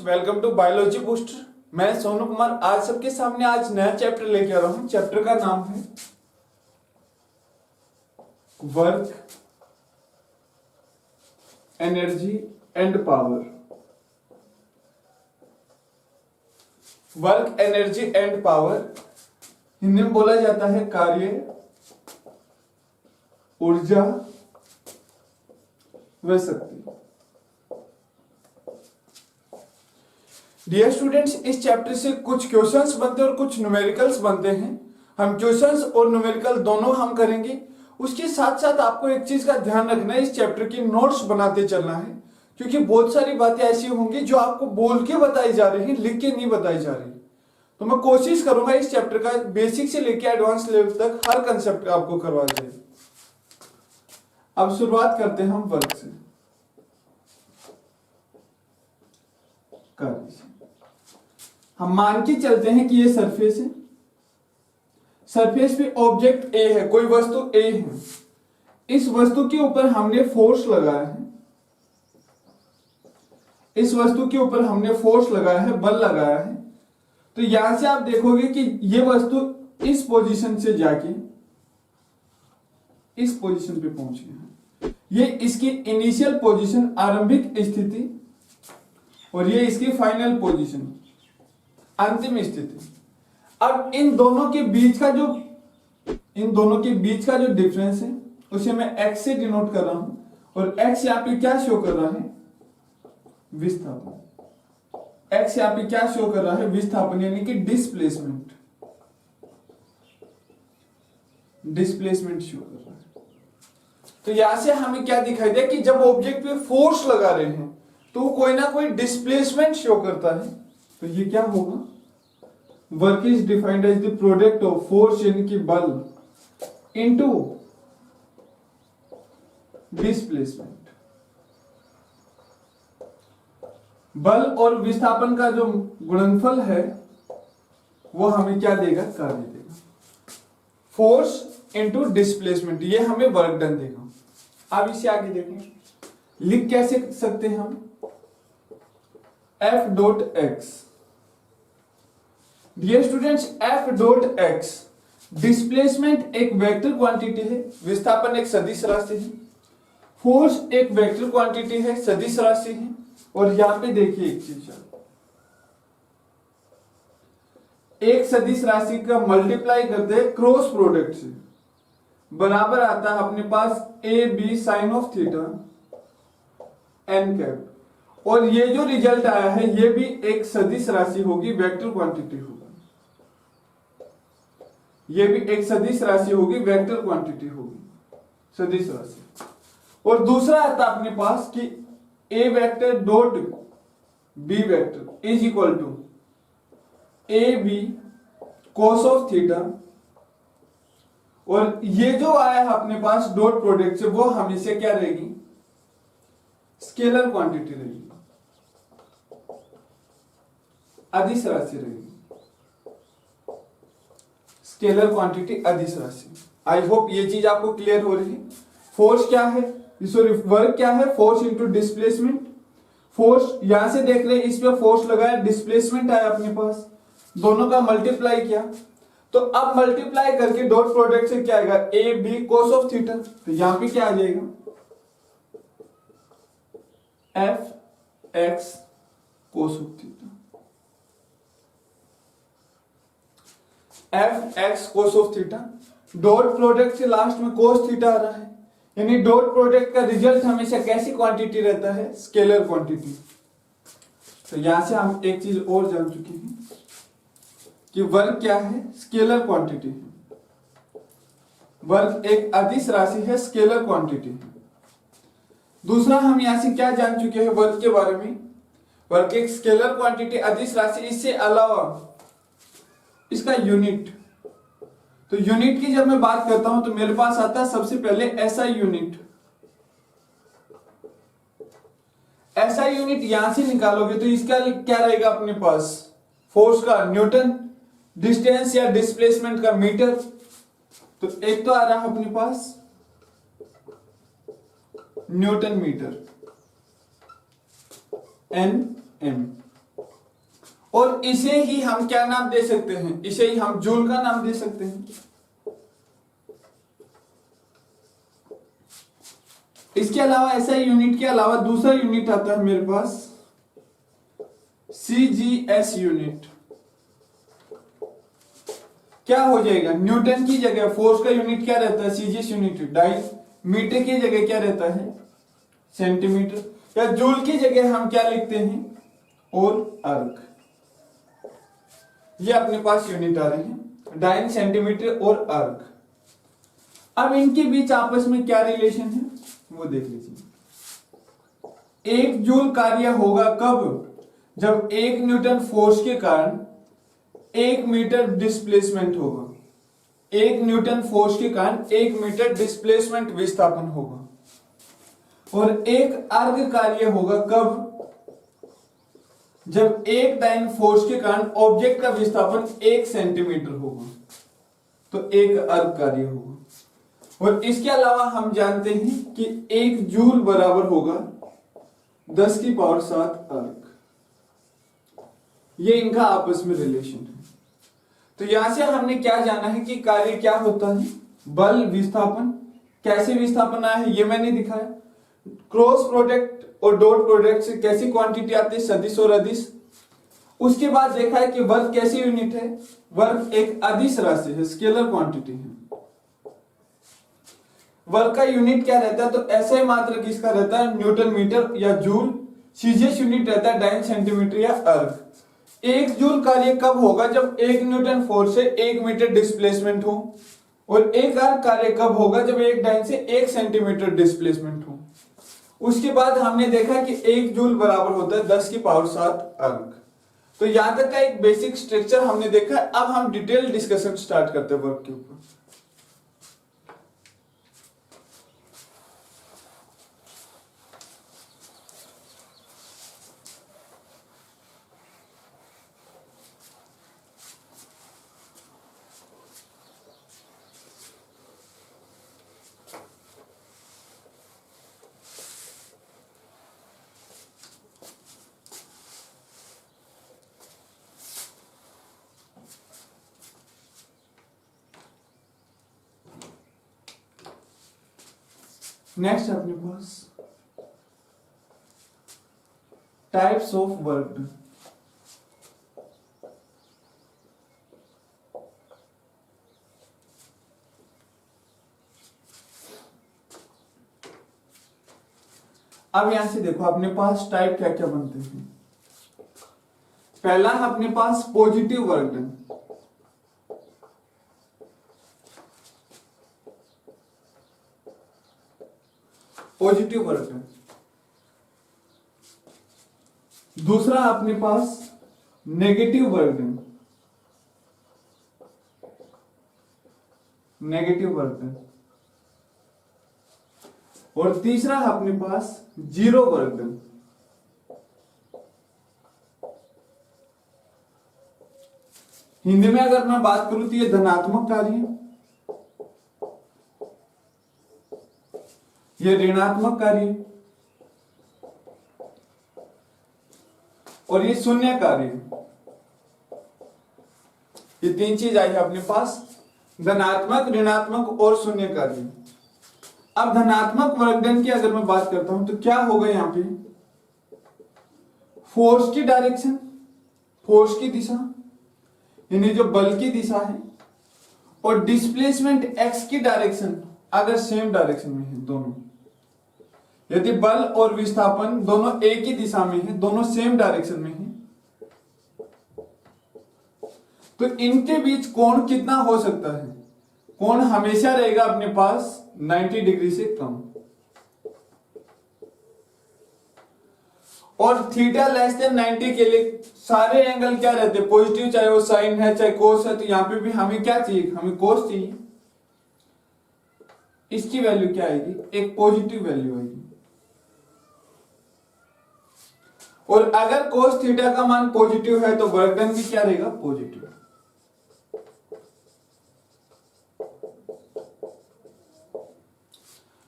Welcome to biology booster. मैं सोनू कुमार आज सबके सामने आज नया चैप्टर लेके आ रहा हूं। चैप्टर का नाम है work, energy and power. Work, energy and power Hindi में बोला जाता है कार्य, ऊर्जा व शक्ति। डियर स्टूडेंट्स, इस चैप्टर से कुछ क्वेश्चंस बनते हैं और कुछ न्यूमेरिकल्स बनते हैं। हम क्वेश्चंस और न्यूमेरिकल दोनों हम करेंगे। उसके साथ साथ आपको एक चीज का ध्यान रखना है, इस चैप्टर की नोट्स बनाते चलना है, क्योंकि बहुत सारी बातें ऐसी होंगी जो आपको बोल के बताई जा रही है, लिख के नहीं बताई जा रही। तो मैं कोशिश करूंगा इस चैप्टर का बेसिक से लेकर एडवांस लेवल तक हर कंसेप्ट आपको करवा जाए। अब शुरुआत करते हैं हम वर्क से, कार्य से। हम मान के चलते हैं कि ये सरफेस है, सरफेस पे ऑब्जेक्ट ए है, कोई वस्तु ए है। इस वस्तु के ऊपर हमने फोर्स लगाया है, इस वस्तु के ऊपर हमने फोर्स लगाया है, बल लगाया है। तो यहां से आप देखोगे कि ये वस्तु इस पोजीशन से जाके इस पोजीशन पे पहुंच गया है। ये इसकी इनिशियल पोजीशन, आरंभिक स्थिति, और ये इसकी फाइनल पोजीशन, अंतिम स्थिति। अब इन दोनों के बीच का जो डिफरेंस है उसे मैं x से डिनोट कर रहा हूं, और x यहां पे क्या शो कर रहा है? विस्थापन। x यहां पे क्या शो कर रहा है? विस्थापन, यानी कि डिस्प्लेसमेंट शो कर रहा है। तो यहां से हमें क्या दिखाई दिया कि जब ऑब्जेक्ट पे फोर्स लगा रहे हैं तो कोई ना कोई डिस्प्लेसमेंट शो करता है। तो ये क्या होगा? Work is defined as the product of force, यानी कि बल, इनटू डिस्प्लेसमेंट। बल और विस्थापन का जो गुणनफल है वो हमें क्या देगा? कार्य देगा। फोर्स इनटू डिस्प्लेसमेंट, ये हमें वर्क डन देगा। अब इसे आगे देखें, लिख कैसे सकते हैं हम? F dot X. Dear students, F dot X displacement एक वेक्टर क्वांटिटी है, विस्थापन एक सदिश राशि है, फोर्स एक वेक्टर क्वांटिटी है, सदिश राशि है। और यहां पे देखिए एक चीज, एक सदिश राशि का मल्टीप्लाई करते हैं क्रॉस प्रोडक्ट से, बराबर आता है अपने पास a b sine of theta n cap. और ये जो रिजल्ट आया है ये भी एक सदिश राशि होगी, वेक्टर क्वांटिटी होगी। ये भी एक सदिश राशि होगी, वेक्टर क्वांटिटी होगी, सदिश राशि। और दूसरा आता अपने पास कि a vector dot b vector is equal to a B cos of theta. और ये जो आया है अपने पास डॉट प्रोडक्ट से, वो हमेशा क्या रहेगी? स्केलर क्वांटिटी रहेगी, अदिश राशि रहेगी, स्केलर क्वांटिटी, अदिश राशि। आई होप ये चीज आपको क्लियर हो रही है। फोर्स क्या है, सॉरी वर्क क्या है? Force into displacement. फोर्स यहां से देख रहे हैं, इस पे फोर्स लगाया, डिस्प्लेसमेंट आया अपने पास, दोनों का मल्टीप्लाई किया। तो अब मल्टीप्लाई करके डॉट प्रोडक्ट से क्या आएगा? A B cos of theta. तो यहां पे क्या आ जाएगा? F X cos of theta, F X cos of theta. Dot product से लास्ट में कॉस थीटा आ रहा है, यानी डॉट प्रोडक्ट का रिजल्ट हमेशा कैसी क्वांटिटी रहता है? Scalar quantity. तो यहां से हम एक चीज और जान चुके हैं कि वर्क क्या है? स्केलर क्वांटिटी है। वर्क एक अदिश राशि है, स्केलर क्वांटिटी है। दूसरा हम यहां से क्या जान चुके हैं वर्क के बारे में? वर्क एक स्केलर क्वांटिटी, अदिश राशि। इससे अलावा इसका यूनिट, तो यूनिट की जब मैं बात करता हूं तो मेरे पास आता है सबसे पहले एसआई यूनिट। एसआई यूनिट यहां से निकालोगे तो इसका क्या रहेगा अपने पास? फोर्स का न्यूटन, डिस्टेंस या डिस्प्लेसमेंट का मीटर। तो एक तो आ रहा है अपने पास न्यूटन मीटर, एन एम। और इसे ही हम क्या नाम दे सकते हैं, इसे ही हम जूल का नाम दे सकते हैं। इसके अलावा ऐसा यूनिट के अलावा दूसरा यूनिट आता है मेरे पास सीजीएस यूनिट। क्या हो जाएगा, न्यूटन की जगह फोर्स का यूनिट क्या रहता है, सीजीएस यूनिट डाइन, मीटर की जगह क्या रहता है, सेंटीमीटर, या जूल की जगह हम क्या लिखते हैं, और अर्क। ये अपने पास यूनिट आ रहे हैं, डाइन, सेंटीमीटर और अर्क। अब इनके बीच आपस में क्या रिलेशन है वो देख लीजिए। एक जूल कार्य होगा कब, जब एक न्यूटन फोर्स के कारण 1 मीटर डिस्प्लेसमेंट होगा, 1 न्यूटन फोर्स के कारण 1 मीटर डिस्प्लेसमेंट विस्थापन होगा। और एक अर्ग कार्य होगा कब, जब एक डाइन फोर्स के कारण ऑब्जेक्ट का विस्थापन 1 सेंटीमीटर होगा, तो एक अर्ग कार्य होगा। और इसके अलावा हम जानते हैं कि 1 जूल बराबर होगा 10 की पावर 7 अर्ग। ये इनका आपस में रिलेशन है। तो यहां से हमने क्या जाना है कि कार्य क्या होता है, बल, विस्थापन, कैसे विस्थापन आया है ये मैंने दिखाया। क्रॉस प्रोडक्ट और डॉट प्रोडक्ट से कैसी क्वांटिटी आती है, सदिश और अदिश। उसके बाद देखा है कि वर्क कैसी यूनिट है, वर्क एक अदिश राशि है, स्केलर क्वांटिटी है। वर्क का यूनिट क्या रहता है, तो ऐसे मात्र किसका रहता है, न्यूटन मीटर या जूल। सीजीएस यूनिट रहता है डाइन, सेंटीमीटर या अर्ग। 1 जूल कार्य कब होगा, जब 1 न्यूटन फोर्स से 1 मीटर डिस्प्लेसमेंट हो। और 1 अर्ग कार्य कब होगा, जब 1 डाइन से 1 सेंटीमीटर डिस्प्लेसमेंट हो। उसके बाद हमने देखा कि 1 जूल बराबर होता है 10 की पावर 7 अर्ग। तो यहां तक का एक बेसिक स्ट्रक्चर हमने देखा। अब हम डिटेल डिस्कशन स्टार्ट करते हैं वर्क के ऊपर। नेक्स्ट अपने पास टाइप्स ऑफ वर्क डन। अब यहां से देखो अपने पास टाइप क्या क्या बनते हैं। पहला है अपने पास positive work done. Positive work done. दूसरा अपने पास negative work done. Negative work done. और तीसरा है अपने पास जीरो वर्क डन। हिंदी में अगर मैं बात करूं तो ये धनात्मक कार्य, ये ऋणात्मक कार्य और ये शून्य कार्य। ये 3 चीज आई है अपने पास, धनात्मक, ऋणात्मक और शून्य कार्य। अब धनात्मक वर्क डन की अगर मैं बात करता हूं तो क्या होगा यहां पे, फोर्स की डायरेक्शन, फोर्स की दिशा यानी जो बल की दिशा है, और डिस्प्लेसमेंट एक्स की डायरेक्शन अगर सेम डायरेक्शन में है दोनों। यदि बल और विस्थापन दोनों एक ही दिशा में है, दोनों सेम डायरेक्शन में है, तो इनके बीच कोण कितना हो सकता है, कोण हमेशा रहेगा अपने पास 90 डिग्री से कम। और थीटा लेस देन 90 के लिए सारे एंगल क्या रहते हैं, पॉजिटिव, चाहे वो साइन है चाहे कोस है। तो यहां पे भी हमें क्या चाहिए, हमें कोस चाहिए। इसकी वैल्यू क्या आएगी, एक पॉजिटिव वैल्यू आएगी। और अगर कोस थीटा का मान पॉजिटिव है तो वर्क डन भी क्या रहेगा, पॉजिटिव।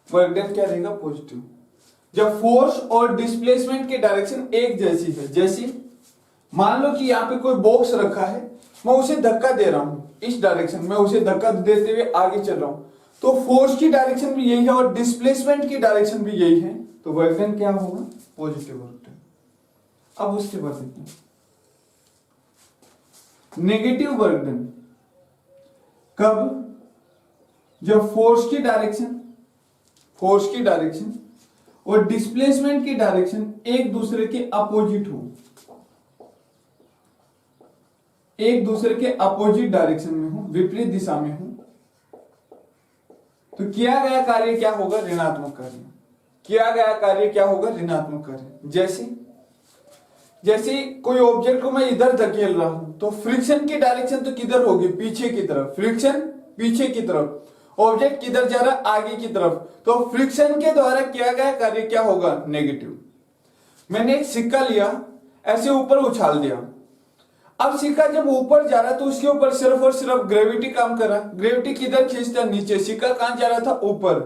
वर्क डन क्या रहेगा, पॉजिटिव। जब फोर्स और डिस्प्लेसमेंट की डायरेक्शन एक जैसी है, जैसी मान लो कि यहाँ पे कोई बॉक्स रखा है, मैं उसे धक्का दे रहा हूं इस डायरेक्शन में, उसे धक्का देते हुए आगे चल रहा हूं, तो फोर्स की डायरेक्शन भी यही है और डिस्प्लेसमेंट की डायरेक्शन भी यही है, तो वर्क डन क्या होगा? Positive work done. अब उसके बाद देखते हैं नेगेटिव वर्क डन। कब? जब फोर्स की डायरेक्शन और डिस्प्लेसमेंट की डायरेक्शन एक दूसरे के अपोजिट हो, एक दूसरे के अपोजिट डायरेक्शन में हो, विपरीत दिशा में हो, तो किया गया कार्य क्या होगा? ऋणात्मक कार्य। किया गया कार्य क्या होगा? ऋणात्मक कार्य। जैसे कोई ऑब्जेक्ट को मैं इधर धकेल रहा हूं, तो फ्रिक्शन की डायरेक्शन तो किधर होगी? पीछे की तरफ। फ्रिक्शन पीछे की तरफ, ऑब्जेक्ट किधर जा रहा है? आगे की तरफ, तो फ्रिक्शन के द्वारा किया गया कार्य क्या होगा? नेगेटिव। मैंने एक सिक्का लिया, ऐसे ऊपर उछाल दिया, अब सिक्का जब ऊपर जा रहा है तो उसके ऊपर सिर्फ और सिर्फ ग्रेविटी काम कर रहा है। ग्रेविटी किधर खींचता? नीचे। सिक्का कहां जा रहा था? ऊपर।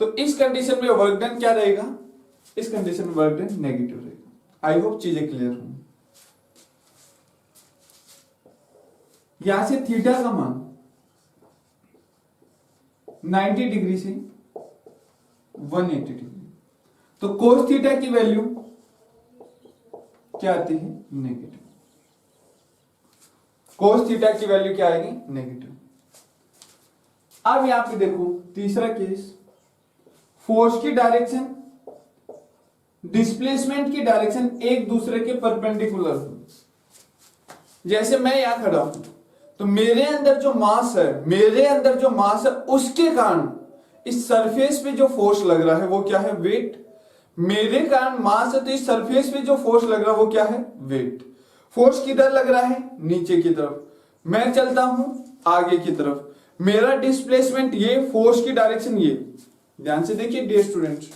तो इस कंडीशन में वर्क डन क्या रहेगा? इस कंडीशन में वर्क डन नेगेटिव रहेगा। आई होप चीजें क्लियर होंगी। यहां से थीटा का मान 90 डिग्री से 180 डिग्री, तो कोस थीटा की वैल्यू क्या आती है? नेगेटिव। कोस थीटा की वैल्यू क्या आएगी? नेगेटिव। अब यहां पे देखो तीसरा केस, फोर्स की डायरेक्शन डिस्प्लेसमेंट की डायरेक्शन एक दूसरे के परपेंडिकुलर हो। जैसे मैं यहां खड़ा हूं, तो मेरे अंदर जो मास है उसके कारण इस सरफेस पे जो फोर्स लग रहा है वो क्या है? वेट। मेरे कारण मास है तो इस सरफेस पे जो फोर्स लग रहा है वो क्या है? वेट। फोर्स किधर लग रहा है? नीचे की तरफ। मैं चलता हूं आगे की तरफ, मेरा डिस्प्लेसमेंट ये, फोर्स की डायरेक्शन ये। ध्यान से देखिए डियर स्टूडेंट्स,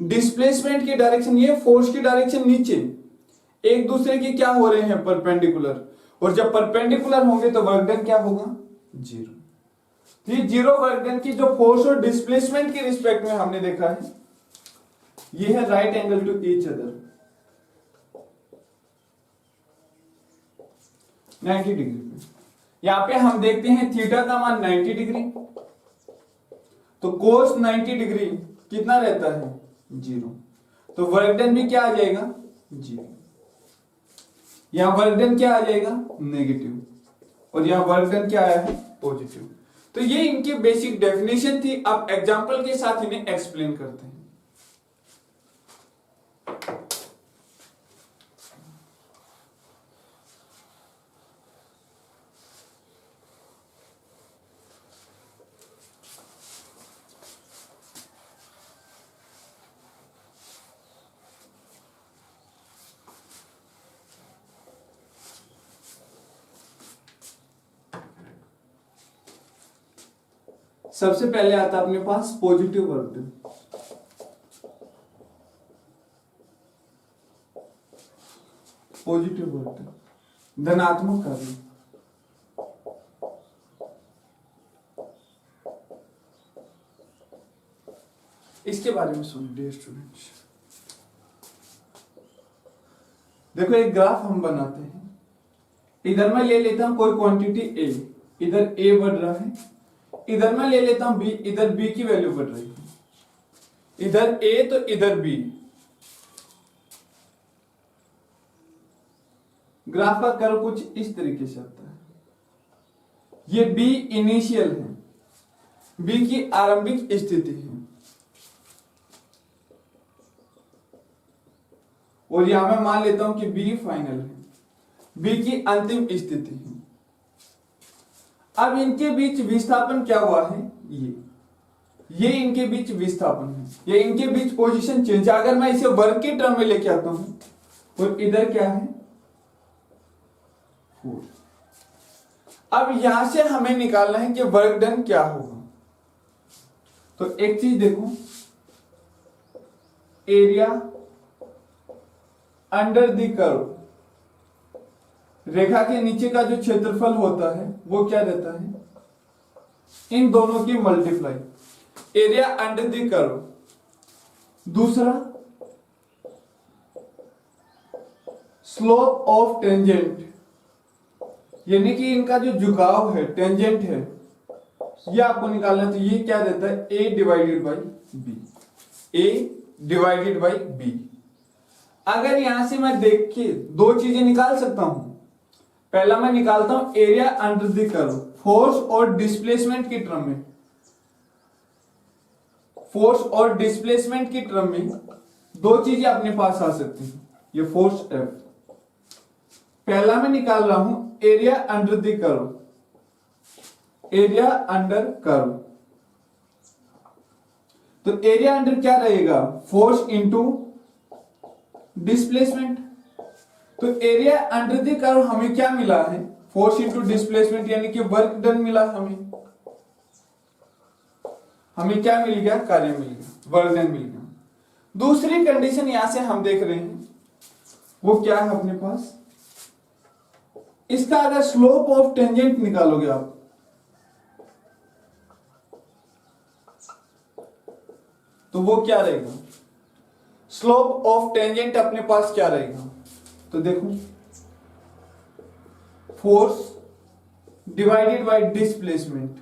डिस्प्लेसमेंट की डायरेक्शन ये, फोर्स की डायरेक्शन नीचे, एक दूसरे के क्या हो रहे हैं? परपेंडिकुलर। और जब परपेंडिकुलर होंगे तो वर्क डन क्या होगा? जीरो। तो ये जीरो वर्क डन की जो फोर्स और डिस्प्लेसमेंट के रिस्पेक्ट में हमने देखा है, ये है right angle to each other 90 degree पे। यहां पे हम देखते हैं थीटा का मान 90 डिग्री, तो कोस 90 डिग्री कितना रहता है? जीरो। तो वर्क डन भी क्या आ जाएगा? जीरो। यहां वर्क डन क्या आ जाएगा? नेगेटिव। और यहां वर्क डन क्या आया है? पॉजिटिव। तो ये इनकी बेसिक डेफिनेशन थी। अब एग्जांपल के साथ इन्हें एक्सप्लेन करते हैं। सबसे पहले आता है अपने पास positive work done. Positive work done, धनात्मक कार्य। इसके बारे में सुनिए डियर स्टूडेंट्स। देखो एक ग्राफ हम बनाते हैं, इधर मैं ले लेता हूं कोई क्वांटिटी ए, इधर ए बढ़ रहा है, इधर मैं ले लेता हूं बी, इधर बी की वैल्यू बढ़ रही है, इधर ए तो इधर बी। ग्राफ का कर्व कुछ इस तरीके से आता है। ये बी इनिशियल है, बी की आरंभिक स्थिति है, और यहां मैं मान लेता हूं कि बी फाइनल है, बी की अंतिम स्थिति है। अब इनके बीच विस्थापन क्या हुआ है? ये इनके बीच विस्थापन है, ये इनके बीच पोजीशन चेंज। अगर मैं इसे वर्क के टर्म में लेके आता हूं, और इधर क्या है? फोर्स। अब यहां से हमें निकालना है कि वर्क डन क्या होगा। तो एक चीज देखो, एरिया अंडर द कर्व, रेखा के नीचे का जो क्षेत्रफल होता है वो क्या रहता है? इन दोनों की multiply, area under the curve. दूसरा स्लोप ऑफ टेंजेंट, यानी कि इनका जो झुकाव है, टेंजेंट है, ये आपको निकालना है। तो ये क्या रहता है, A divided by B, A divided by B. अगर यहां से मैं देख के दो चीजें निकाल सकता हूं। पहला मैं निकालता हूं area under the curve, force और डिस्प्लेसमेंट की टर्म में, फोर्स और डिस्प्लेसमेंट की टर्म में दो चीजें अपने पास आ सकती हैं। ये फोर्स एफ, पहला मैं निकाल रहा हूं area under the curve, area under curve. तो एरिया अंडर क्या रहेगा, फोर्स इंटू डिस्प्लेसमेंट। तो एरिया अंडर द कर्व हमें क्या मिला है, फोर्स इंटू डिस्प्लेसमेंट, यानी कि वर्क डन मिला हमें क्या मिल गया, कार्य मिल गया, वर्क डन मिल गया। दूसरी कंडीशन यहां से हम देख रहे हैं, वो क्या है अपने पास, इसका अगर स्लोप ऑफ टेंजेंट निकालोगे आप, तो वो क्या रहेगा, स्लोप ऑफ टेंजेंट अपने पास क्या रहेगा। तो देखो, force divided by displacement,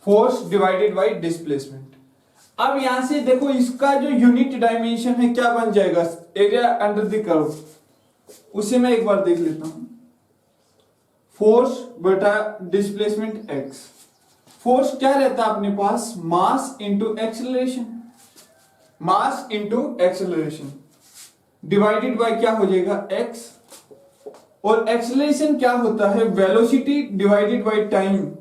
force divided by displacement. अब यहां से देखो, इसका जो यूनिट डायमेंशन है क्या बन जाएगा, एरिया अंडर द कर्व, उसे मैं एक बार देख लेता हूं, फोर्स बटा डिस्प्लेसमेंट एक्स। फोर्स क्या रहता है अपने पास, mass into acceleration, mass into acceleration divided by क्या हो जाएगा, एक्स। और एक्सेलरेशन क्या होता है, velocity divided by time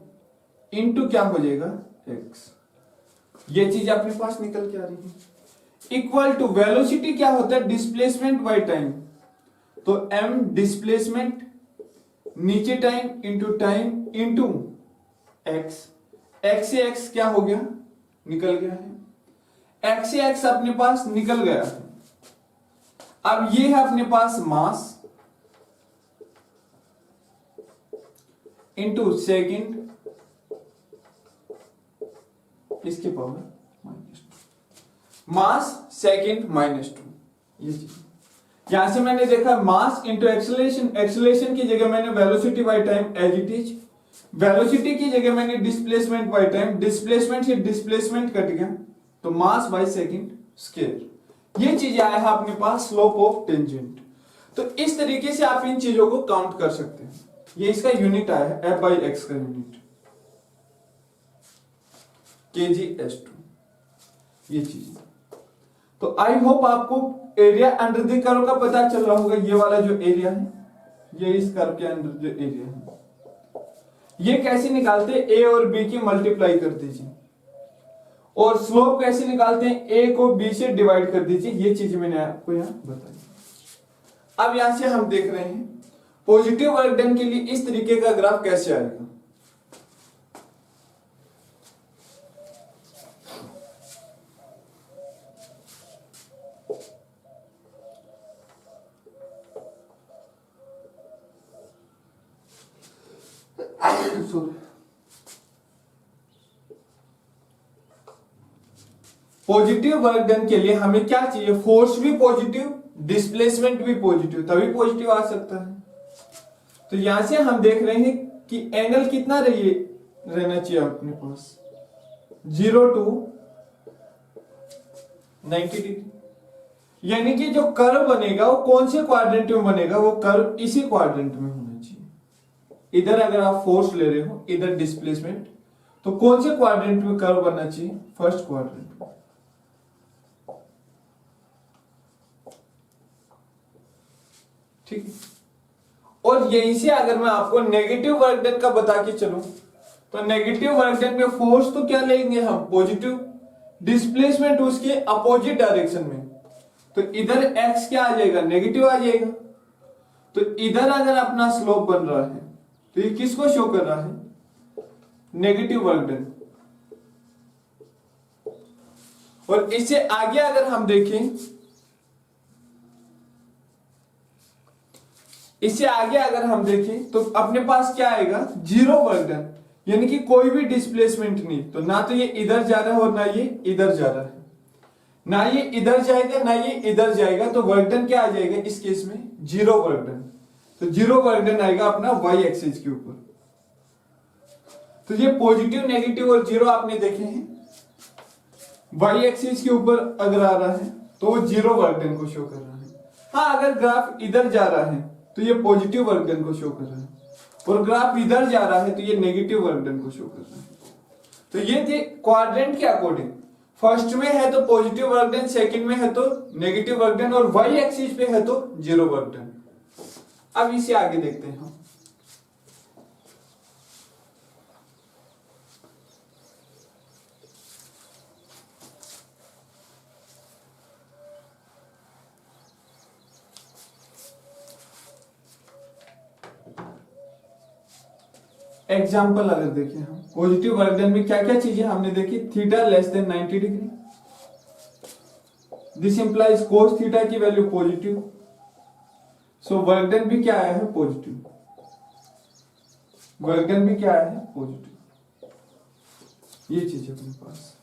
into क्या हो जाएगा, एक्स। ये चीज अपने पास निकल के आ रही है। इक्वल टू वेलोसिटी क्या होता है, डिस्प्लेसमेंट बाय टाइम, तो एम डिस्प्लेसमेंट नीचे टाइम इंटू एक्स। एक्स से एक्स क्या हो गया, निकल गया है, एक्स से एक्स अपने पास निकल गया है। अब ये है अपने पास मास इंटू सेकेंड इसके पावर -2, मास सेकेंड -2। ये चीज यहां से मैंने देखा मास इंटू एक्सेलरेशन, एक्सेलरेशन की जगह मैंने velocity by time as it is, velocity की जगह मैंने डिस्प्लेसमेंट बाय टाइम, डिस्प्लेसमेंट से डिस्प्लेसमेंट कट गया, तो मास बाय सेकेंड स्क्वायर। ये चीजें आया है अपने पास स्लोप ऑफ टेंजेंट। तो इस तरीके से आप इन चीजों को काउंट कर सकते हैं। ये इसका यूनिट आया है, एफ बाई एक्स का यूनिट, kg/s2। ये चीज, तो आई होप आपको एरिया अंडर द कर्व का पता चल रहा होगा। ये वाला जो एरिया है, ये इस कर्व के अंदर जो एरिया है, ये कैसे निकालते हैं, ए और बी की मल्टीप्लाई कर दीजिए। और स्लोप कैसे निकालते हैं, ए को बी से डिवाइड कर दीजिए। ये चीज मैंने आपको यहां बताई। अब यहां से हम देख रहे हैं पॉजिटिव वर्क डन के लिए इस तरीके का ग्राफ कैसे आएगा। पॉजिटिव वर्क डन के लिए हमें क्या चाहिए, फोर्स भी पॉजिटिव, डिस्प्लेसमेंट भी पॉजिटिव, तभी पॉजिटिव आ सकता है। तो यहां से हम देख रहे हैं कि एंगल कितना रहना चाहिए अपने पास, 0 to 90 डिग्री। यानी कि जो कर्व बनेगा वो कौन से क्वाड्रेंट में बनेगा, वो कर्व इसी क्वाड्रेंट में होना चाहिए। इधर अगर आप फोर्स ले रहे हो, इधर डिस्प्लेसमेंट, तो कौन से क्वाड्रेंट में कर्व बनना चाहिए, फर्स्ट क्वाड्रेंट में। ठीक है। और यहीं से अगर मैं आपको नेगेटिव वर्क डन का बता के चलूं, तो नेगेटिव वर्क डन में फोर्स तो क्या लेंगे हम, पॉजिटिव, डिस्प्लेसमेंट उसके अपोजिट डायरेक्शन में, तो इधर एक्स क्या आ जाएगा, नेगेटिव आ जाएगा। तो इधर अगर अपना स्लोप बन रहा है, तो ये किसको शो कर रहा है, नेगेटिव वर्क डन। और इससे आगे अगर हम देखें, इससे आगे अगर हम देखें तो अपने पास क्या आएगा, जीरो वर्क डन, यानी कि कोई भी डिस्प्लेसमेंट नहीं। तो ना तो ये इधर जा रहा है और ना ये इधर जा रहा है। ना ये इधर जाएगा ना ये इधर जाएगा, तो वर्क डन क्या आ जाएगा इस केस में, जीरो वर्क डन। तो जीरो वर्क डन आएगा अपना वाई एक्सिस के ऊपर। तो ये पॉजिटिव, नेगेटिव और जीरो आपने देखे हैं। वाई एक्सिस के ऊपर अगर आ रहा है तो वो जीरो वर्क डन को शो कर रहा है। हाँ, अगर ग्राफ इधर जा रहा है तो ये पॉजिटिव वर्क डन को शो कर रहा है, और ग्राफ इधर जा रहा है तो ये नेगेटिव वर्क डन को शो कर रहा है। तो ये थे क्वाड्रेंट के अकॉर्डिंग, फर्स्ट में है तो पॉजिटिव वर्क डन, सेकंड में है तो नेगेटिव वर्क डन, और वाई एक्सिस पे है तो जीरो वर्क डन। अब इसे आगे देखते हैं हम। एग्जाम्पल अगर देखें हम, पॉजिटिव वर्क डन में क्या क्या चीजें हमने देखी, theta less than 90 degree, this implies cos theta की value positive, so work done भी क्या आया है पॉजिटिव, वर्क डन भी क्या आया है पॉजिटिव। ये चीज अपने पास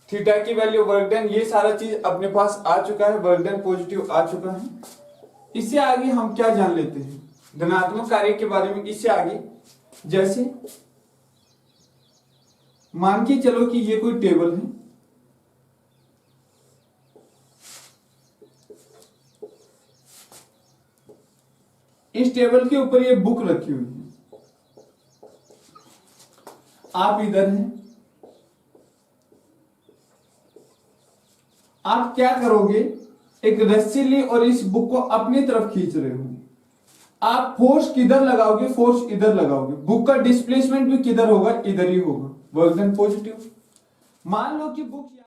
थीटा की वैल्यू, वर्क डन, ये सारा चीज अपने पास आ चुका है, वर्क डन पॉजिटिव आ चुका है। इससे आगे हम क्या जान लेते हैं धनात्मक कार्य के बारे में। इससे आगे जैसे मान के चलो कि ये कोई टेबल है, इस टेबल के ऊपर ये बुक रखी हुई है, आप इधर हैं, आप क्या करोगे, एक रस्सी ली और इस बुक को अपनी तरफ खींच रहे हो, आप फोर्स किधर लगाओगे, फोर्स इधर लगाओगे, बुक का डिस्प्लेसमेंट भी किधर होगा, इधर ही होगा, वर्क डन पॉजिटिव। मान लो कि बुक